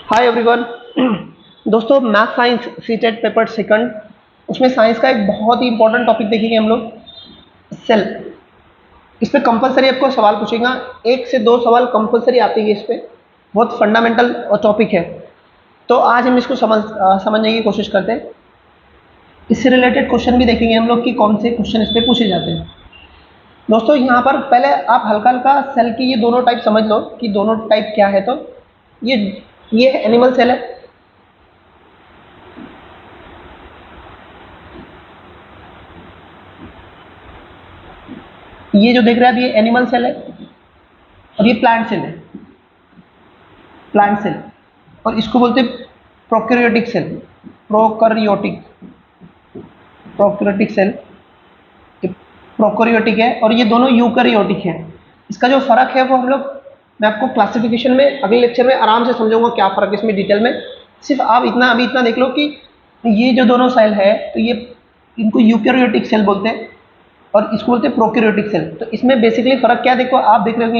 हाय everyone. दोस्तों, math science CTET paper second, उसमें science का एक बहुत ही इंपॉर्टेंट टॉपिक देखेंगे हम लोग, सेल। इस पे कंपलसरी आपको सवाल पूछेगा, एक से दो सवाल कंपलसरी आते हैं। इस पे बहुत फंडामेंटल टॉपिक है, तो आज हम इसको समझने की कोशिश करते हैं। इससे रिलेटेड क्वेश्चन भी देखेंगे हम लोग कि कौन से क्वेश्चन इस पे पूछे जाते हैं। दोस्तों, यहाँ पर पहले आप हल्का हल्का सेल की ये दोनों टाइप समझ लो कि दोनों टाइप क्या है। तो ये ये एनिमल सेल है, ये जो देख रहे हैं आप ये एनिमल सेल है, और ये प्लांट सेल है, प्लांट सेल। और इसको बोलते हैं prokaryotic cell, prokaryotic prokaryotic cell. ये प्रोकैरियोटिक है और ये दोनों यूकैरियोटिक है। इसका जो फर्क है वो हम लोग, मैं आपको क्लासिफिकेशन में अगले लेक्चर में आराम से समझाऊंगा क्या फर्क है इसमें डिटेल में। सिर्फ आप अभी इतना देख लो कि ये जो दोनों सेल है, तो ये इनको यूकैरियोटिक सेल बोलते हैं और इसको बोलते हैं प्रोकैरियोटिक सेल। तो इसमें बेसिकली फर्क क्या है, देखो आप देख रहे हो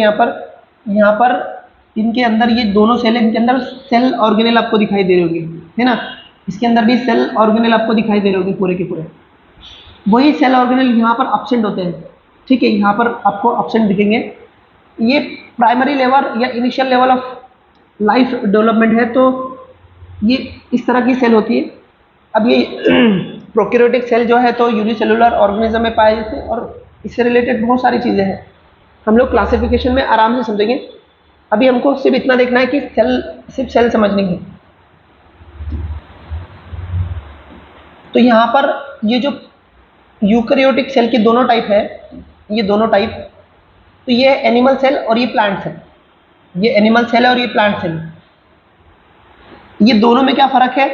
यहाँ पर इनके अंदर ये दोनों सेल है, इनके अंदर सेल ऑर्गेनेल आपको दिखाई दे रहे होंगे, है ना। इसके अंदर भी सेल ऑर्गेनेल आपको दिखाई दे रहे होंगे पूरे के पूरे। वही सेल ऑर्गेनेल यहाँ पर एब्सेंट होते हैं, ठीक है, यहाँ पर आपको एब्सेंट दिखेंगे। ये प्राइमरी लेवल या initial level of life development है, तो ये इस तरह की सेल होती है। अब ये प्रोकैरियोटिक सेल जो है तो यूनिसेलुलर ऑर्गेनिज्म में पाए जाते हैं, और इससे रिलेटेड बहुत सारी चीज़ें हैं, हम लोग क्लासिफिकेशन में आराम से समझेंगे। अभी हमको सिर्फ इतना देखना है कि सिर्फ सेल समझनी है। तो यहाँ पर ये जो यूकैरियोटिक सेल की दोनों टाइप है, ये दोनों टाइप, तो ये एनिमल सेल और ये प्लांट सेल। ये एनिमल सेल है और ये प्लांट सेल। ये दोनों में क्या फर्क है,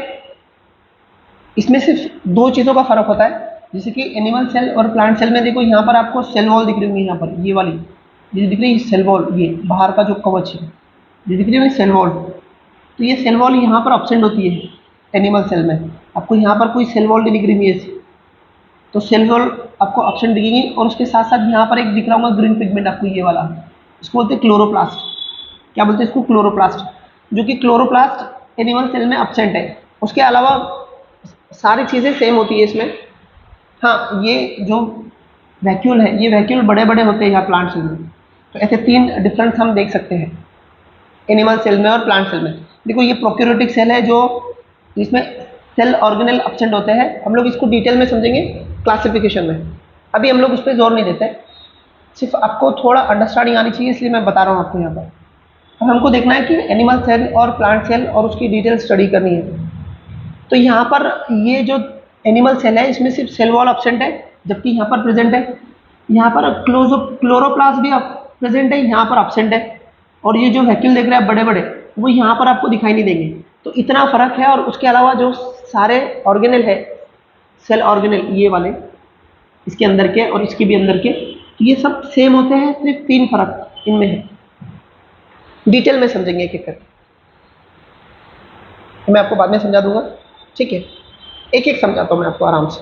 इसमें सिर्फ दो चीज़ों का फर्क होता है। जैसे कि एनिमल सेल और प्लांट सेल में देखो, यहाँ पर आपको सेल वॉल दिख रही होंगी, यहाँ पर ये वाली ये दिख रही है सेल वॉल, ये बाहर का जो कवच है ये दिख रही है सेल वॉल। तो ये सेल वॉल यहाँ पर एब्सेंट होती है एनिमल सेल में। आपको यहाँ पर कोई सेल वॉल नहीं दिख रही है, तो सेल वॉल आपको एब्सेंट दिखेगी। और उसके साथ साथ यहाँ पर एक दिख रहा होगा ग्रीन पिगमेंट आपको, ये वाला, इसको बोलते हैं क्लोरोप्लास्ट। क्या बोलते हैं इसको? क्लोरोप्लास्ट, जो कि क्लोरोप्लास्ट एनिमल सेल में एब्सेंट है। उसके अलावा सारी चीज़ें सेम होती है इसमें। हाँ, ये जो वैक्यूल है, ये वैक्यूल बड़े बड़े होते हैं यहाँ प्लांट सेल में। तो ऐसे तीन डिफरेंस हम देख सकते हैं एनिमल सेल में और प्लांट सेल में। देखो, ये प्रोकैरियोटिक सेल है जो जिसमें सेल ऑर्गेनेल एब्सेंट होते हैं। हम लोग इसको डिटेल में समझेंगे क्लासिफिकेशन में, अभी हम लोग उस पर जोर नहीं देते, सिर्फ आपको थोड़ा अंडरस्टैंडिंग आनी चाहिए, इसलिए मैं बता रहा हूँ आपको यहाँ पर। अब हमको देखना है कि एनिमल सेल और प्लांट सेल और उसकी डिटेल स्टडी करनी है। तो यहाँ पर ये जो एनिमल सेल है, इसमें सिर्फ सेल वॉल एब्सेंट है, जबकि यहाँ पर प्रेजेंट है। यहाँ पर क्लोरोप्लास्ट भी प्रेजेंट है, यहाँ पर एब्सेंट है। और ये जो वैक्यूल देख रहे हैं बड़े बड़े, वो यहाँ पर आपको दिखाई नहीं देंगे। तो इतना फर्क है। और उसके अलावा जो सारे ऑर्गेनेल है, सेल ऑर्गेनेल ये वाले, इसके अंदर के और इसके भी अंदर के, तो ये सब सेम होते हैं, सिर्फ तीन फर्क इनमें है। डिटेल में समझेंगे एक एक करके, मैं आपको बाद में समझा दूंगा, ठीक है। एक एक समझाता हूँ मैं आपको आराम से।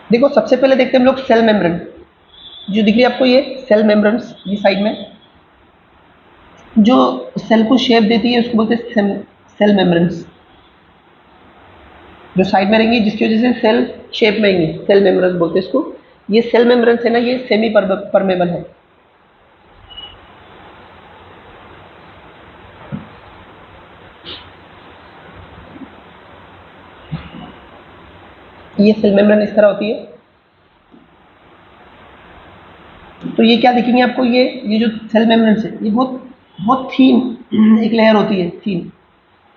देखो, सबसे पहले देखते हैं हम लोग सेल मेम्ब्रेन, जो दिख रही है आपको ये सेल मेम्ब्रेन, ये साइड में जो सेल को शेप देती है उसको बोलते हैं सेल मेम्ब्रेन्स। जो साइड में रहेंगी जिसकी वजह से सेल शेप में रहेंगी, सेल मेम्ब्रेन्स बोलते हैं इसको। ये सेल मेम्ब्रेन्स है ना, ये सेमी परमेबल है। ये सेल मेम्ब्रेन इस तरह होती है। तो ये क्या दिखेंगे आपको, ये जो सेल मेम्ब्रेन है, ये बहुत बहुत थीन एक लेयर होती है, थीन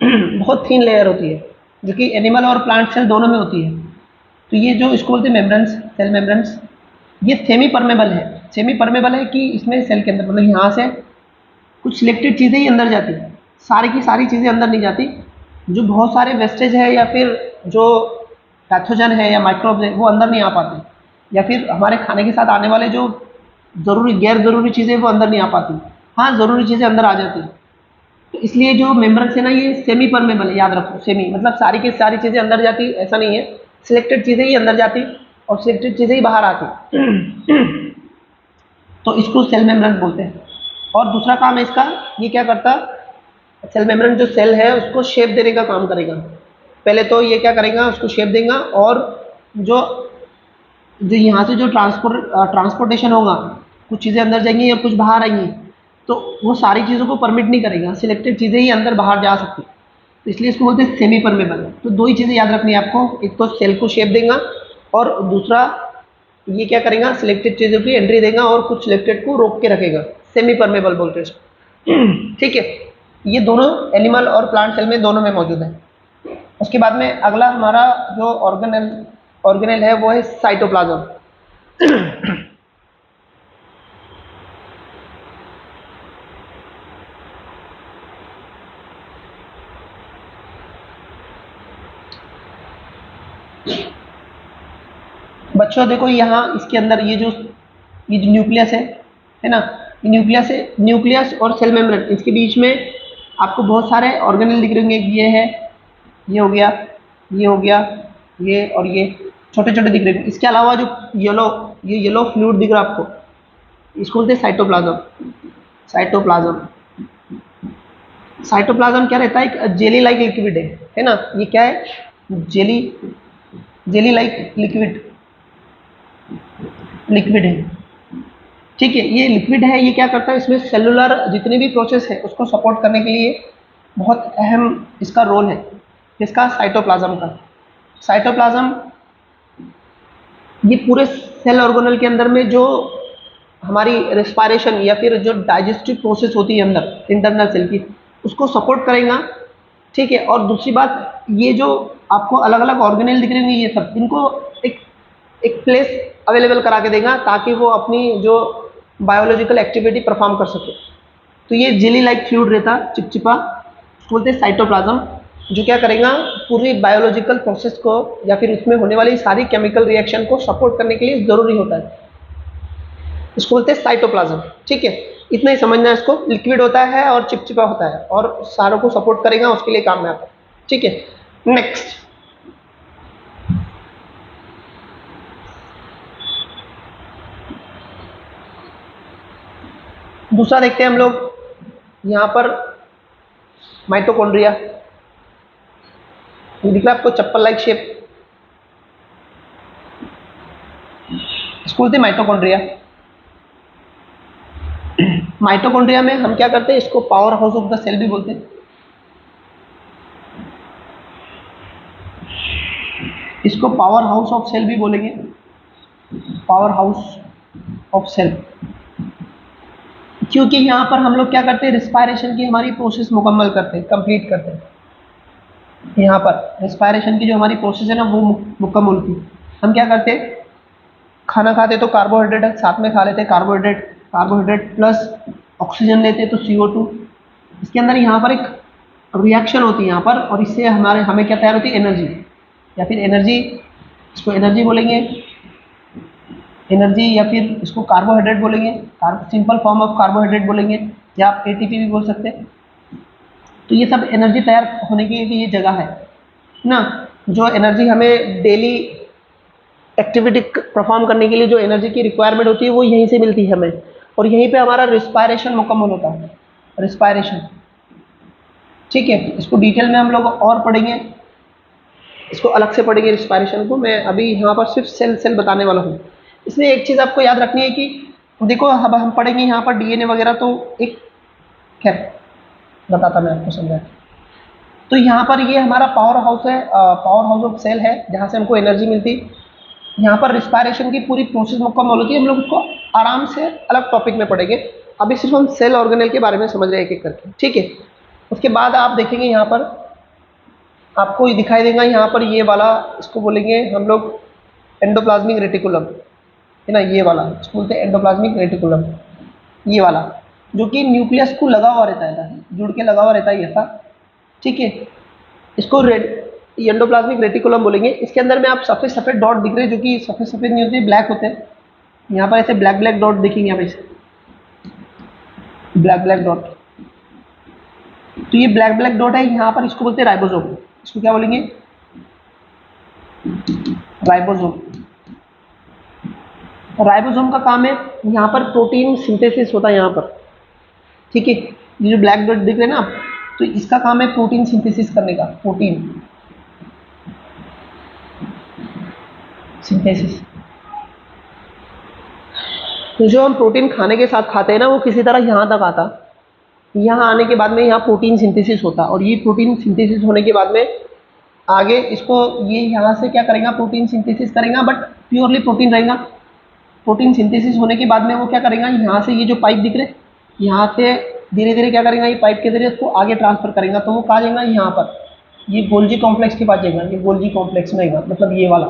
बहुत थीन लेयर होती है, जो कि एनिमल और प्लांट सेल दोनों में होती है। तो ये जो इसको बोलते हैं मेम्ब्रेन्स, सेल मेम्ब्रेन्स, ये सेमी परमेबल है। सेमी परमेबल है कि इसमें सेल के अंदर मतलब यहाँ से कुछ सिलेक्टेड चीज़ें ही अंदर जाती हैं, सारी की सारी चीज़ें अंदर नहीं जाती। जो बहुत सारे वेस्टेज है या फिर जो पैथोजन है या माइक्रोब्स है, वो अंदर नहीं आ पाते। या फिर हमारे खाने के साथ आने वाले जो ज़रूरी गैर ज़रूरी चीज़ें वो अंदर नहीं आ पाती। हाँ, ज़रूरी चीज़ें अंदर आ जाती। तो इसलिए जो मेम्ब्रेन है ना, ये सेमी परमेबल है, याद रखो। सेमी मतलब सारी की सारी चीज़ें अंदर जाती ऐसा नहीं है, सिलेक्टेड चीज़ें ही अंदर जाती और सिलेक्टेड चीज़ें ही बाहर आती। तो इसको सेल मेम्ब्रेन बोलते हैं। और दूसरा काम है इसका, ये क्या करता, सेल मेम्ब्रेन जो सेल है उसको शेप देने का काम करेगा। पहले तो ये क्या करेगा, उसको शेप देगा, और जो जो यहाँ से जो ट्रांसपोर्टेशन होगा, कुछ चीज़ें अंदर जाएंगी या कुछ बाहर आएंगी, तो वो सारी चीज़ों को परमिट नहीं करेगा, सिलेक्टेड चीज़ें ही अंदर बाहर जा सकती, तो इसलिए इसको बोलते हैं सेमी परमेबल। तो दो ही चीज़ें याद रखनी है आपको, एक तो सेल को शेप देगा, और दूसरा ये क्या करेगा, सिलेक्टेड चीज़ों की एंट्री देगा और कुछ सिलेक्टेड को रोक के रखेगा, सेमी परमेबल बोलते हैं इसको। ठीक है, ये दोनों एनिमल और प्लांट सेल में दोनों में मौजूद है। उसके बाद में अगला हमारा जो ऑर्गेनेल है वो है साइटोप्लाज्म। बच्चों देखो यहाँ इसके अंदर ये जो न्यूक्लियस है ना, ये न्यूक्लियस और सेल मेम्ब्रेन, इसके बीच में आपको बहुत सारे ऑर्गेनेल दिख रहे होंगे। ये है, ये हो गया, ये हो गया, ये और ये छोटे छोटे दिख रहे हैं। इसके अलावा जो येलो फ्लूइड दिख रहा है आपको, इसको बोलते हैं साइटोप्लाज्म। साइटोप्लाज्म क्या रहता है, एक जेली लाइक लिक्विड है ना, ये क्या है, जेली लाइक लिक्विड है। ठीक है, ये लिक्विड है, ये क्या करता है, इसमें सेलुलर जितने भी प्रोसेस है उसको सपोर्ट करने के लिए बहुत अहम इसका रोल है। किसका, साइटोप्लाज्म का। साइटोप्लाज्म ये पूरे सेल ऑर्गेनेल के अंदर में जो हमारी रेस्पिरेशन या फिर जो डाइजेस्टिव प्रोसेस होती है अंदर इंटरनल सेल की, उसको सपोर्ट करेगा। ठीक है, और दूसरी बात, ये जो आपको अलग अलग ऑर्गेनेल दिख रहे होंगे, ये सब इनको एक प्लेस अवेलेबल करा के देगा ताकि वो अपनी जो बायोलॉजिकल एक्टिविटी परफॉर्म कर सके। तो ये जेली लाइक फ्लूइड रहता, चिपचिपा, उसको बोलते हैं साइटोप्लाज्म, जो क्या करेगा, पूरी बायोलॉजिकल प्रोसेस को या फिर उसमें होने वाली सारी केमिकल रिएक्शन को सपोर्ट करने के लिए जरूरी होता है, इसको बोलते हैं साइटोप्लाज्म। ठीक है, इतना ही समझना है इसको, लिक्विड होता है और चिपचिपा होता है और सारों को सपोर्ट करेगा, उसके लिए काम में आता है। ठीक है, नेक्स्ट दूसरा देखते हैं हम लोग, यहां पर माइटोकॉन्ड्रिया, दिख रहा है आपको चप्पल लाइक शेप, इसको बोलते हैं माइटोकॉन्ड्रिया। माइटोकॉन्ड्रिया में हम क्या करते हैं, इसको power house of the cell भी बोलते हैं, इसको पावर हाउस ऑफ सेल भी बोलेंगे, पावर हाउस ऑफ सेल, क्योंकि यहाँ पर हम लोग क्या करते हैं, रिस्पायरेशन की हमारी प्रोसेस मुकम्मल करते हैं, कंप्लीट करते हैं। यहाँ पर रिस्पायरेशन की जो हमारी प्रोसेस है ना, वो मुकम्मल होती है। हम क्या करते हैं, खाना खाते तो कार्बोहाइड्रेट साथ में खा लेते हैं, कार्बोहाइड्रेट प्लस ऑक्सीजन लेते हैं तो CO2, इसके अंदर यहाँ पर एक रिएक्शन होती है यहाँ पर, और इससे हमें क्या तैयार होती है, एनर्जी, या फिर एनर्जी, इसको एनर्जी बोलेंगे, एनर्जी, या फिर इसको कार्बोहाइड्रेट बोलेंगे, सिंपल फॉर्म ऑफ कार्बोहाइड्रेट बोलेंगे, या आप ATP भी बोल सकते हैं। तो ये सब एनर्जी तैयार होने की ये जगह है ना, जो एनर्जी हमें डेली एक्टिविटी परफॉर्म करने के लिए जो एनर्जी की रिक्वायरमेंट होती है वो यहीं से मिलती है हमें, और यहीं पे हमारा रिस्पायरेशन मुकम्मल होता है, रिस्पायरेशन। ठीक है, इसको डिटेल में हम लोग और पढ़ेंगे, इसको अलग से पढ़ेंगे रिस्पायरेशन को, मैं अभी यहाँ पर सिर्फ सेल बताने वाला हूँ। इसमें एक चीज़ आपको याद रखनी है कि देखो, अब हम पढ़ेंगे यहाँ पर DNA वगैरह, तो एक खैर बताता मैं आपको समझा। तो यहाँ पर ये हमारा पावर हाउस है, पावर हाउस ऑफ सेल है, जहाँ से हमको एनर्जी मिलती। यहाँ पर रिस्पायरेशन की पूरी प्रोसेस मुकम्मल होती है, हम लोग उसको आराम से अलग टॉपिक में पढ़ेंगे। अभी सिर्फ हम सेल ऑर्गेनेल के बारे में समझ रहे हैं एक एक करके। ठीक है, उसके बाद आप देखेंगे यहाँ पर आपको दिखाई देगा, यहाँ पर ये वाला, इसको बोलेंगे हम लोग एंडोप्लाज्मिक रेटिकुलम, है ना, ये वाला इसको बोलते हैं एंडोप्लाज्मिक रेटिकुलम, ये वाला जो कि न्यूक्लियस को लगा हुआ रहता है, जुड़ के लगा हुआ रहता है ऐसा। ठीक है, इसको एंडोप्लाज्मिक रेटिकुलम बोलेंगे। इसके अंदर में आप सफ़ेद सफ़ेद डॉट दिख रहे हैं, जो कि सफ़ेद सफ़ेद नहीं होते, ब्लैक होते हैं। यहाँ पर ऐसे ब्लैक ब्लैक डॉट दिखेंगे आप, ऐसे ब्लैक ब्लैक डॉट। तो ये ब्लैक ब्लैक डॉट है यहाँ पर, इसको बोलते हैं राइबोसोम। इसको क्या बोलेंगे, राइबोसोम। राइबोसोम का काम है यहाँ पर प्रोटीन सिंथेसिस होता है यहाँ पर, ठीक है। ये जो ब्लैक डॉट दिख रहे हैं ना आप, तो इसका काम है प्रोटीन सिंथेसिस करने का, प्रोटीन सिंथेसिस। तो जो हम प्रोटीन खाने के साथ खाते हैं ना, वो किसी तरह यहाँ तक आता, यहाँ आने के बाद में यहाँ प्रोटीन सिंथेसिस होता, और ये प्रोटीन सिंथेसिस होने के बाद में आगे इसको ये यहाँ से क्या करेगा, प्रोटीन सिंथेसिस करेगा, बट प्योरली प्रोटीन रहेगा। प्रोटीन सिंथेसिस होने के बाद में वो क्या करेगा, यहाँ से ये जो पाइप दिख रहे, यहाँ से धीरे धीरे क्या करेगा, ये पाइप के जरिए उसको आगे ट्रांसफर करेगा। तो वो कहाँ जाएगा, यहाँ पर ये गोल्जी कॉम्प्लेक्स के पास जाएगा, ये गोल्जी कॉम्प्लेक्स में आएगा, मतलब ये वाला।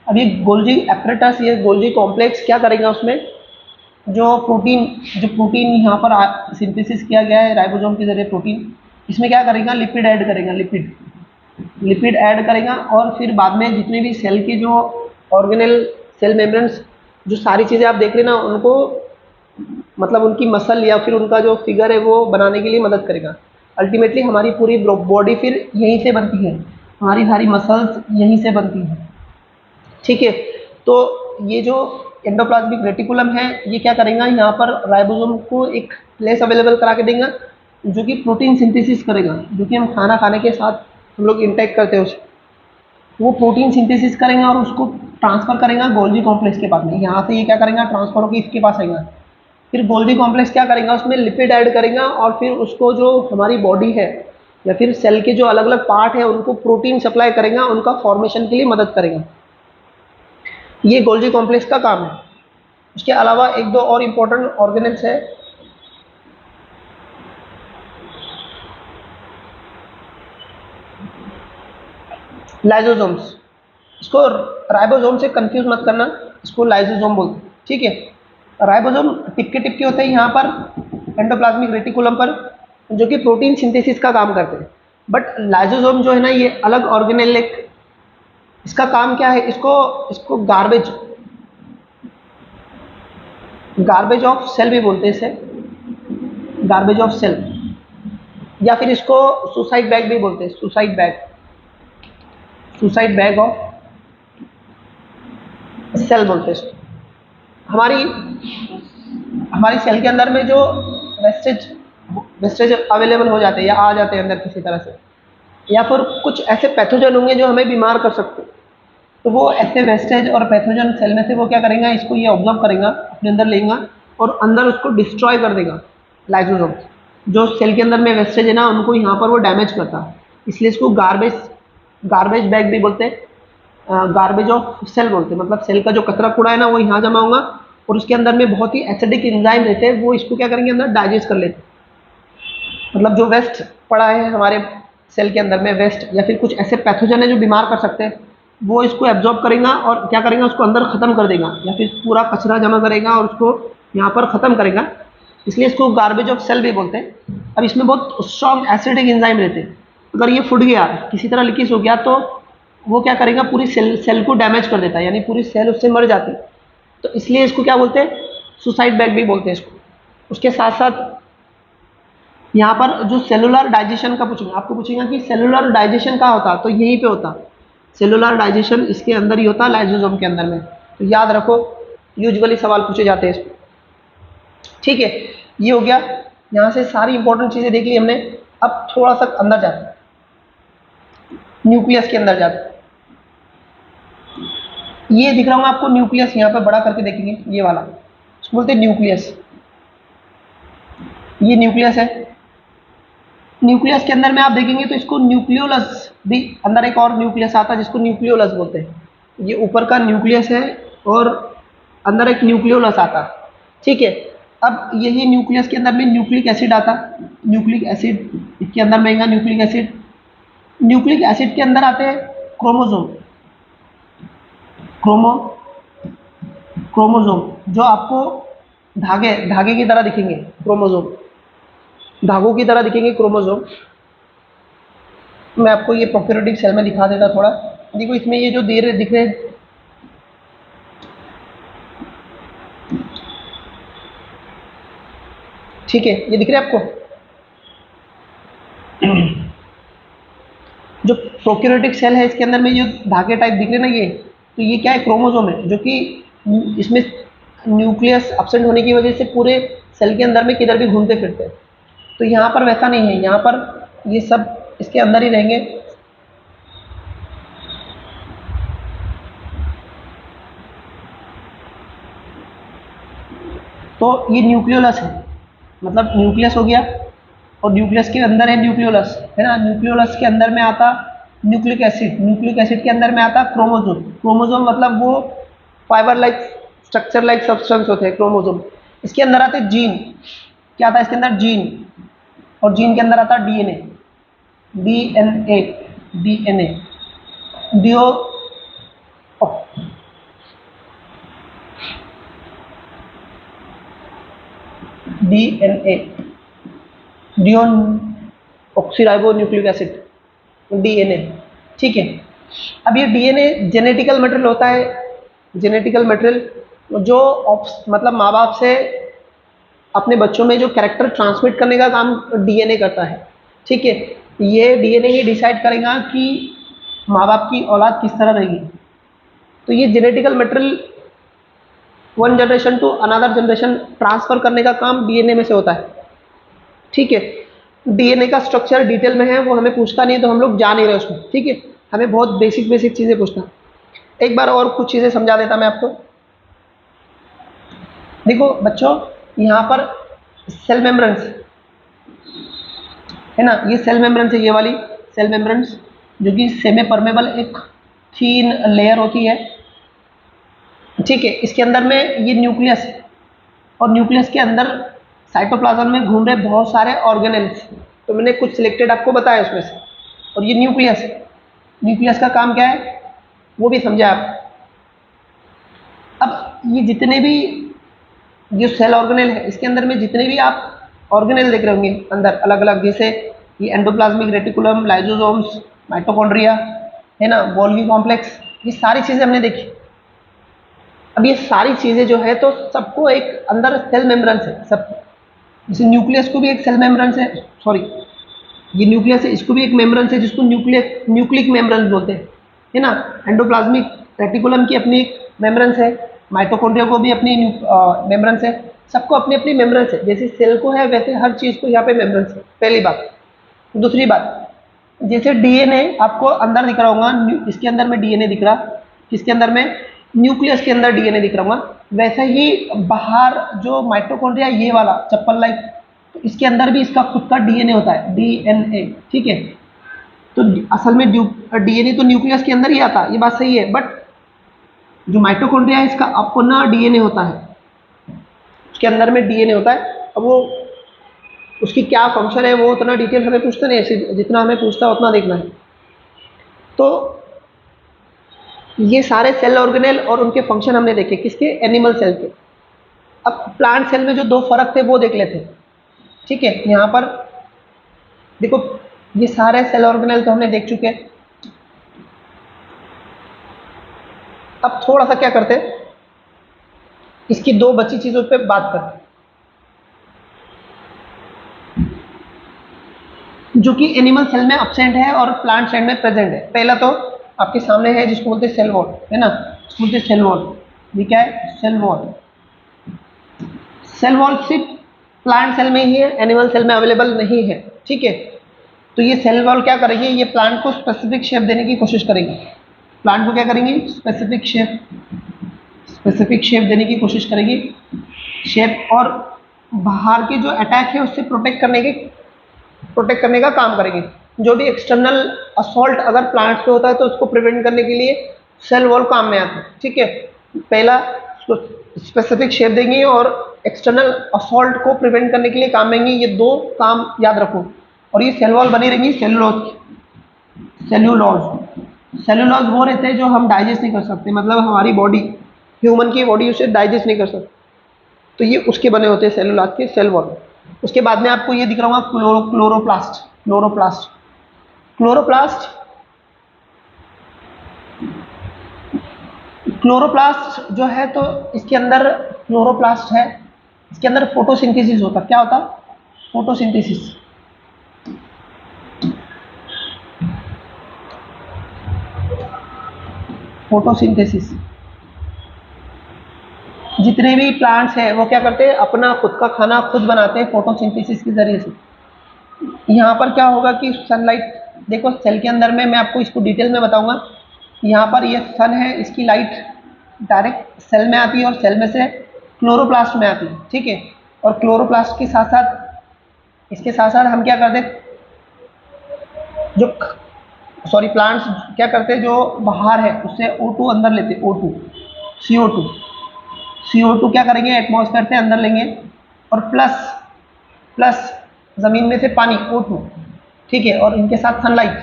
अब ये गोल्जी एपरेटस, ये गोल्जी कॉम्प्लेक्स क्या करेगा, उसमें जो प्रोटीन यहाँ पर सिंथेसिस किया गया है राइबोसोम के जरिए प्रोटीन, इसमें क्या करेगा, लिपिड ऐड करेगा, लिपिड ऐड करेगा। और फिर बाद में जितने भी सेल की जो ऑर्गेनेल, सेल मेम्ब्रेन्स, जो सारी चीज़ें आप देख रहे हैं ना, उनको मतलब उनकी मसल या फिर उनका जो फिगर है वो बनाने के लिए मदद करेगा। अल्टीमेटली हमारी पूरी बॉडी फिर यहीं से बनती है, हमारी सारी मसल्स यहीं से बनती हैं, ठीक है। तो ये जो एंडोप्लाज्मिक रेटिकुलम है, ये क्या करेगा, यहाँ पर राइबोसोम को एक प्लेस अवेलेबल करा के देगा, जो कि प्रोटीन सिंथेसिस करेगा, जो कि हम खाना खाने के साथ हम लोग इंटेक करते हैं उसको। वो प्रोटीन सिंथेसिस करेगा और उसको ट्रांसफर करेगा गोल्जी कॉम्प्लेक्स के पास में। यहाँ से ये क्या करेगा, ट्रांसफर होकर इसके पास आएगा। फिर गोल्जी कॉम्प्लेक्स क्या करेगा, उसमें लिपिड ऐड करेगा, और फिर उसको जो हमारी बॉडी है या फिर सेल के जो अलग अलग पार्ट है उनको प्रोटीन सप्लाई करेगा, उनका फॉर्मेशन के लिए मदद करेगा। ये गोल्जी कॉम्प्लेक्स का काम है। इसके अलावा एक दो और इम्पोर्टेंट ऑर्गेनेल्स है, लाइजोसोम्स। इसको राइबोसोम से कंफ्यूज मत करना, इसको लाइजोसोम बोलते हैं, ठीक है। राइबोसोम टिपके टिपके होते हैं यहाँ पर एंडोप्लाज्मिक रेटिकुलम पर, जो कि प्रोटीन सिंथेसिस का काम करते हैं। बट लाइजोसोम जो है ना, ये अलग ऑर्गेनेल, इसका काम क्या है, इसको गार्बेज ऑफ सेल भी बोलते हैं इसे, गार्बेज ऑफ सेल, या फिर इसको सुसाइड बैग भी बोलते हैं, सुसाइड बैग ऑफ सेल बोलते हैं इसको। हमारी सेल के अंदर में जो वेस्टेज अवेलेबल हो जाते हैं या आ जाते हैं अंदर किसी तरह से, या फिर कुछ ऐसे पैथोजन होंगे जो हमें बीमार कर सकते हैं, तो वो ऐसे वेस्टेज और पैथोजन सेल में से वो क्या करेगा, इसको ये ऑब्जर्व करेगा, अपने अंदर लेगा और अंदर उसको डिस्ट्रॉय कर देगा। लाइसोसोम जो सेल के अंदर में वेस्टेज है ना, उनको यहाँ पर वो डैमेज करता है, इसलिए इसको गार्बेज बैग भी बोलते हैं, गार्बेज ऑफ सेल बोलते हैं। मतलब सेल का जो कचरा कूड़ा है ना, वो यहाँ जमा होगा, और उसके अंदर में बहुत ही एसिडिक एंजाइम रहते हैं, वो इसको क्या करेंगे, अंदर डाइजेस्ट कर लेते हैं। मतलब जो वेस्ट पड़ा है हमारे सेल के अंदर में, वेस्ट या फिर कुछ ऐसे पैथोजन है जो बीमार कर सकते हैं, वो इसको एब्जॉर्ब करेगा और क्या करेगा, उसको अंदर ख़त्म कर देगा, या फिर पूरा कचरा जमा करेगा और उसको यहाँ पर ख़त्म करेगा, इसलिए इसको गार्बेज ऑफ सेल भी बोलते हैं। अब इसमें बहुत स्ट्रॉन्ग एसिडिक एंजाइम रहते हैं, अगर ये फूट गया, किसी तरह लीकेज हो गया, तो वो क्या करेगा, पूरी सेल को डैमेज कर देता है, यानी पूरी सेल उससे मर जाती है। तो इसलिए इसको क्या बोलते हैं, सुसाइड बैग भी बोलते हैं इसको। उसके साथ साथ यहाँ पर जो सेलुलर डाइजेशन का पूछेंगे, आपको पूछेगा कि सेलुलर डाइजेशन कहाँ होता, तो यहीं पे होता। सेलुलर डाइजेशन इसके अंदर ही होता, लाइसोसोम के अंदर में। तो याद रखो, यूजुअली सवाल पूछे जाते हैं इसमें, ठीक है। ये हो गया, यहाँ से सारी इंपॉर्टेंट चीज़ें देख ली हमने। अब थोड़ा सा अंदर जाते हैं, न्यूक्लियस के अंदर जाते हैं। ये दिख रहा होगा आपको न्यूक्लियस, यहाँ पर बड़ा करके देखेंगे, ये वाला इसको बोलते हैं न्यूक्लियस। ये न्यूक्लियस है। न्यूक्लियस के अंदर में आप देखेंगे तो इसको न्यूक्लियोलस भी, अंदर एक और न्यूक्लियस आता है जिसको न्यूक्लियोलस बोलते हैं। ये ऊपर का न्यूक्लियस है और अंदर एक न्यूक्लियोलस आता है, ठीक है। अब यही न्यूक्लियस के अंदर में न्यूक्लिक एसिड आता, न्यूक्लिक एसिड इसके अंदर में आएगा, न्यूक्लिक एसिड के अंदर आते हैं क्रोमोसोम, क्रोमोसोम जो आपको धागे की तरह दिखेंगे, क्रोमोसोम धागों की तरह दिखेंगे क्रोमोसोम। मैं आपको ये प्रोकैरियोटिक सेल में दिखा देता थोड़ा। देखो इसमें ये जो दिख रहे, ठीक है, ये दिख रहे आपको जो प्रोकैरियोटिक सेल है, इसके अंदर में जो धागे टाइप दिख रहे ना, ये तो ये क्या है, क्रोमोसोम है, जो कि इसमें न्यूक्लियस एब्सेंट होने की वजह से पूरे सेल के अंदर में किधर भी घूमते फिरते हैं। तो यहाँ पर वैसा नहीं है, यहाँ पर ये सब इसके अंदर ही रहेंगे। तो ये न्यूक्लियोलस है, मतलब न्यूक्लियस हो गया और न्यूक्लियस के अंदर है न्यूक्लियोलस, है ना। न्यूक्लियोलस के अंदर में आता न्यूक्लिक एसिड, न्यूक्लिक एसिड के अंदर में आता क्रोमोसोम। क्रोमोसोम मतलब वो fibre like structure like substance होते हैं क्रोमोसोम। इसके अंदर आते जीन, क्या आता है इसके अंदर, जीन। और जीन के अंदर आता डीएनए, डीएनए, डीएनए, डिओ DNA, deoxyribo nucleic acid, DNA, ठीक है। अब ये डीएनए जेनेटिकल मटेरियल होता है, जेनेटिकल मटेरियल जो मतलब माँ बाप से अपने बच्चों में जो कैरेक्टर ट्रांसमिट करने का काम डीएनए करता है, ठीक है। ये डीएनए ही डिसाइड करेगा कि माँ बाप की औलाद किस तरह रहेगी। तो ये genetical material one generation to another generation transfer करने का काम डीएनए में से होता है, ठीक है। डीएनए का स्ट्रक्चर डिटेल में है, वो हमें पूछता नहीं है, तो हम लोग जा नहीं रहे उसमें, ठीक है। हमें बहुत बेसिक बेसिक चीज़ें पूछना। एक बार और कुछ चीज़ें समझा देता मैं आपको। देखो बच्चों, यहाँ पर सेल मेम्ब्रेन्स है ना, ये सेल मेम्ब्रेन्स है, ये वाली सेल मेम्ब्रेन्स जो कि सेमी परमेबल एक थीन लेयर होती है, ठीक है। इसके अंदर में ये न्यूक्लियस है और न्यूक्लियस के अंदर साइटोप्लाज्म में घूम रहे बहुत सारे ऑर्गेनेल्स, तो मैंने कुछ सिलेक्टेड आपको बताया उसमें से। और ये न्यूक्लियस है, न्यूक्लियस का काम क्या है वो भी समझे आप। अब ये जितने भी जो सेल ऑर्गेनेल है, इसके अंदर में जितने भी आप ऑर्गेनेल देख रहे होंगे अंदर अलग अलग, जैसे ये एंडोप्लाज्मिक रेटिकुलम, लाइजोसोम्स, माइटोकॉन्ड्रिया, है ना, गोल्गी कॉम्प्लेक्स, ये सारी चीज़ें हमने देखी। अब ये सारी चीज़ें जो है तो सबको एक अंदर सेल मेम्ब्रेन है सब, जैसे न्यूक्लियस को भी एक सेल मेम्ब्रेन है, सॉरी ये न्यूक्लियस है, इसको भी एक मेम्ब्रेन है जिसको न्यूक्लिक मेम्ब्रेन बोलते हैं, है ना। एंडोप्लाज्मिक रेटिकुलम की अपनी एक मेम्ब्रेन है, माइटोकॉन्ड्रिया को भी अपनी मेम्ब्रेन है, सबको अपनी अपनी मेम्ब्रेन है। जैसे सेल को है वैसे हर चीज़ को यहाँ पे मेम्ब्रेन है, पहली बात। दूसरी बात, जैसे डीएनए आपको अंदर दिख रहा होगा, इसके अंदर में डीएनए दिख रहा, किसके अंदर में, न्यूक्लियस के अंदर डीएनए दिख रहा होगा, वैसे ही बाहर जो माइटोकॉन्ड्रिया ये वाला चप्पल लाइक, तो इसके अंदर भी इसका खुद का डीएनए होता है, डीएनए, ठीक है। तो असल में डीएनए तो न्यूक्लियस के अंदर ही आता है, ये बात सही है, बट जो माइटोकॉन्ड्रिया है इसका अपना डीएनए होता है, उसके अंदर में डीएनए होता है। अब वो उसकी क्या फंक्शन है वो उतना डिटेल हमें पूछते नहीं है, जितना हमें पूछता है उतना देखना है। तो ये सारे सेल ऑर्गेनेल और उनके फंक्शन हमने देखे, किसके, एनिमल सेल के। अब प्लांट सेल में जो दो फर्क थे वो देख लेते हैं, ठीक है। यहाँ पर देखो ये सारे सेल ऑर्गेनेल तो हमने देख चुके हैं। अब थोड़ा सा क्या करते हैं, इसकी दो बची चीजों पे बात करते हैं जो कि एनिमल सेल में एब्सेंट है और प्लांट सेल में प्रेजेंट है। पहला तो आपके सामने है जिसको बोलते हैं सेल वॉल, है ना, इसको बोलते हैं सेल वॉल। ये क्या है, सेल वॉल। सेल वॉल सिर्फ प्लांट सेल में ही है, एनिमल सेल में अवेलेबल नहीं है, ठीक है। तो ये सेल वॉल क्या करेगी, ये प्लांट को स्पेसिफिक शेप देने की कोशिश करेगी। प्लांट को क्या करेंगी, स्पेसिफिक शेप देने की कोशिश करेगी, शेप, और बाहर के जो अटैक है उससे प्रोटेक्ट करने का काम करेगी। जो भी एक्सटर्नल असॉल्ट अगर प्लांट्स पे होता है तो उसको प्रिवेंट करने के लिए सेल वॉल काम में आती है, ठीक है। पहला स्पेसिफिक शेप देंगी और एक्सटर्नल असॉल्ट को प्रिवेंट करने के लिए काम आएंगी, ये दो काम याद रखो। और ये सेल वॉल बनी रहेंगी सेल्यूलॉज वो रहते हैं जो हम डाइजेस्ट नहीं कर सकते, मतलब हमारी बॉडी, ह्यूमन की बॉडी उसे डाइजेस्ट नहीं कर सकती, तो ये उसके बने होते हैं सेल्यूलाज के, सेल वॉल। उसके बाद में आपको ये दिख रहा होगा क्लोरोप्लास्ट जो है, तो इसके अंदर क्लोरोप्लास्ट है, इसके अंदर फोटोसिंथेसिस होता, क्या होता, फोटोसिंथेसिस। जितने भी प्लांट्स हैं वो क्या करते हैं, अपना खुद का खाना खुद बनाते हैं फोटोसिंथेसिस के जरिए से। यहाँ पर क्या होगा कि सनलाइट, देखो सेल के अंदर में, मैं आपको इसको डिटेल में बताऊंगा। यहाँ पर ये सन है, इसकी लाइट डायरेक्ट सेल में आती है और सेल में से क्लोरोप्लास्ट में आती है, ठीक है। और क्लोरोप्लास्ट के साथ साथ, इसके साथ साथ हम क्या करते हैं, जो सॉरी प्लांट्स क्या करते हैं, जो बाहर है उससे O2 अंदर लेते हैं, O2 CO2, CO2 क्या करेंगे, एटमॉस्फेयर से अंदर लेंगे, और प्लस प्लस जमीन में से पानी O2, ठीक है। और इनके साथ सनलाइट,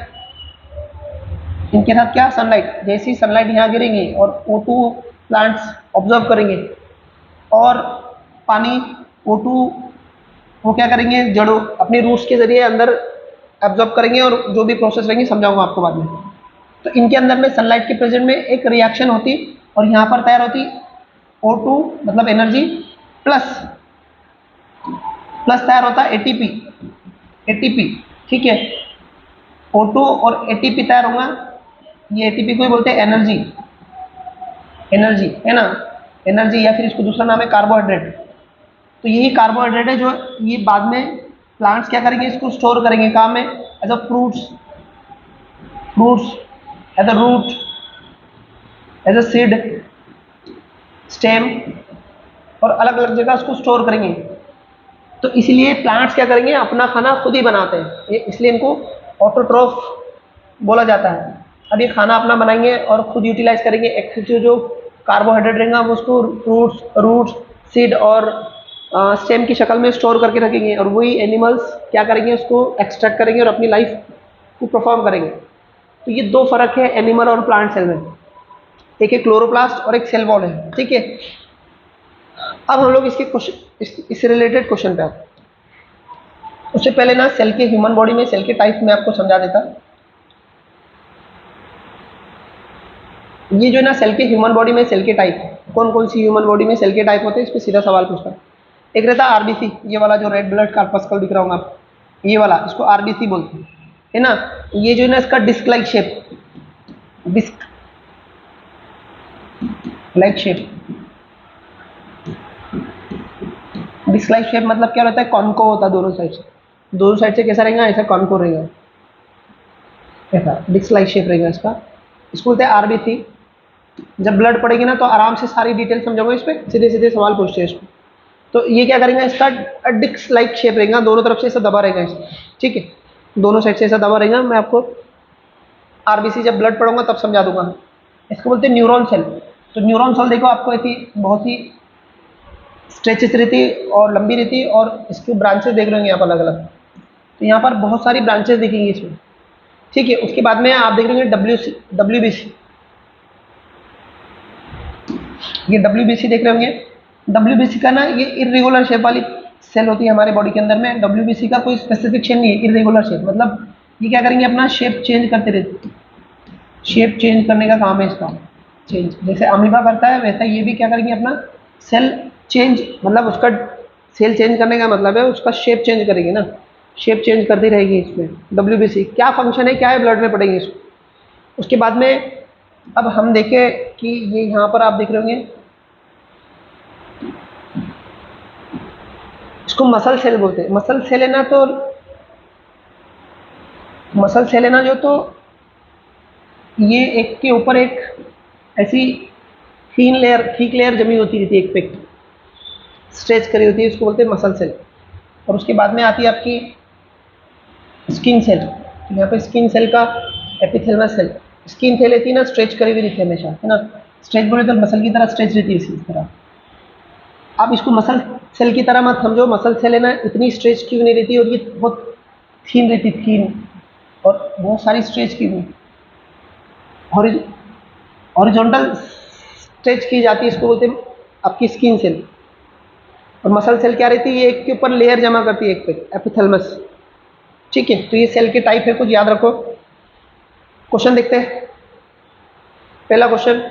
इनके साथ क्या, सनलाइट, जैसी सनलाइट यहाँ गिरेंगी और O2 प्लांट्स ऑब्जर्व करेंगे, और पानी O2 वो क्या करेंगे, जड़ों अपनी रूट्स के जरिए अंदर एब्जॉर्ब करेंगे, और जो भी प्रोसेस रहेंगी समझाऊंगा आपको बाद में। तो इनके अंदर में सनलाइट के प्रेजेंट में एक रिएक्शन होती, और यहाँ पर तैयार होती O2 मतलब एनर्जी, प्लस प्लस तैयार होता एटीपी, एटीपी, ठीक है। O2 और एटीपी तैयार होगा, ये एटीपी को ही बोलते हैं एनर्जी, एनर्जी है ना, एनर्जी, या फिर इसको दूसरा नाम है कार्बोहाइड्रेट। तो यही कार्बोहाइड्रेट है जो ये बाद में प्लांट्स क्या करेंगे, इसको स्टोर करेंगे काम में, as a fruits, fruits as a root, as a seed, stem, और अलग अलग जगह उसको स्टोर करेंगे। तो इसलिए प्लांट्स क्या करेंगे, अपना खाना खुद ही बनाते हैं, इसलिए इनको ऑटोट्रॉफ बोला जाता है। अब ये खाना अपना बनाएंगे और खुद यूटिलाइज करेंगे, एक्सेसिव जो कार्बोहाइड्रेट रहेगा वो उसको फ्रूट्स, रूट्स, सीड और स्टेम की शक्ल में स्टोर करके रखेंगे, और वही एनिमल्स क्या करेंगे, उसको एक्सट्रैक्ट करेंगे और अपनी लाइफ को परफॉर्म करेंगे। तो ये दो फर्क है एनिमल और प्लांट सेल में, एक है क्लोरोप्लास्ट और एक सेल वॉल है, ठीक है। अब हम लोग इसके क्वेश्चन, इससे रिलेटेड क्वेश्चन पे आते हैं। उससे पहले ना सेल के, ह्यूमन बॉडी में सेल के टाइप में आपको समझा देता। ये जो ना सेल के, ह्यूमन बॉडी में सेल के टाइप, कौन कौन सी ह्यूमन बॉडी में सेल के टाइप होते हैं, इस पर सीधा सवाल पूछता है। एक रहता है आरबीसी, ये वाला जो रेड ब्लड कार्पस्कल दिख रहा होगा आपको, ये वाला, इसको आरबीसी बोलते हैं, है ना। ये जो है ना इसका disc like shape, disc like shape, disc like shape मतलब क्या रहता है, कॉन्को होता है दोनों साइड से, दोनों साइड से कैसा रहेगा, ऐसा कॉन्को रहेगा, ऐसा डिस्क लाइक शेप रहेगा इसका, इसको बोलते हैं आरबीसी। जब ब्लड पड़ेगी ना तो आराम से सारी डिटेल समझाऊंगा, इस पर सीधे सीधे सवाल पूछते हैं इसको। तो ये क्या करेंगे, इसका डिस्क लाइक शेप रहेगा, दोनों तरफ से ऐसा दबा रहेगा इसका, ठीक है, दोनों साइड से ऐसा दबा रहेगा। मैं आपको आरबीसी जब ब्लड पढ़ूंगा तब समझा दूंगा। इसको बोलते हैं न्यूरॉन सेल। तो न्यूरॉन सेल देखो आपको ऐसी बहुत ही स्ट्रेचेस रहती और लंबी रहती, और इसके ब्रांचेस देख रहे होंगे आप अलग अलग। तो यहाँ पर बहुत सारी ब्रांचेस दिखेंगी इसमें, ठीक है। उसके बाद में आप देख रहे होंगे डब्ल्यूबीसी, ये डब्ल्यूबीसी देख रहे होंगे। डब्ल्यूबीसी का ना ये इरेगुलर शेप वाली सेल होती है हमारे बॉडी के अंदर में। डब्ल्यूबीसी का कोई स्पेसिफिक शेप नहीं है, इरेगुलर शेप मतलब ये क्या करेंगे, अपना शेप चेंज करते रहते, शेप चेंज करने का काम है इसका, चेंज, जैसे अमीबा करता है वैसा ये भी क्या करेंगे, अपना सेल चेंज, मतलब उसका सेल चेंज करने का मतलब है उसका शेप चेंज करेंगे ना, शेप चेंज करती रहेगी इसमें। डब्ल्यूबीसी क्या फंक्शन है, क्या है, ब्लड में पड़ेंगे इसको। उसके बाद में अब हम देखें कि ये यहाँ पर आप देख रहे होंगे, इसको मसल सेल बोलते हैं। मसल सेल है ना, तो मसल सेल है ना जो, तो ये एक के ऊपर एक ऐसी थीन लेयर, थिक लेयर जमी होती रहती है, एक पे स्ट्रेच करी होती है, इसको बोलते हैं मसल सेल। और उसके बाद में आती है आपकी स्किन सेल। तो यहाँ पे स्किन सेल का एपिथेलमस सेल, स्किन सेल रहती है ना, स्ट्रेच करी हुई रहती है हमेशा, है ना, स्ट्रेच बोले तो मसल की तरह स्ट्रेच रहती है इसी तरह। आप इसको मसल सेल की तरह मत समझो, मसल सेल है ना इतनी स्ट्रेच क्यों नहीं रहती, और ये बहुत थीन रहती, थीन, और बहुत सारी स्ट्रेच की हुई, हॉरिजॉन्टल स्ट्रेच की जाती है, इसको बोलते हैं आपकी स्किन सेल। और मसल सेल क्या रहती है, ये एक के ऊपर लेयर जमा करती है, एक पे एपिथेलमस, ठीक है। तो ये सेल के टाइप है, कुछ याद रखो। क्वेश्चन देखते हैं। पहला question,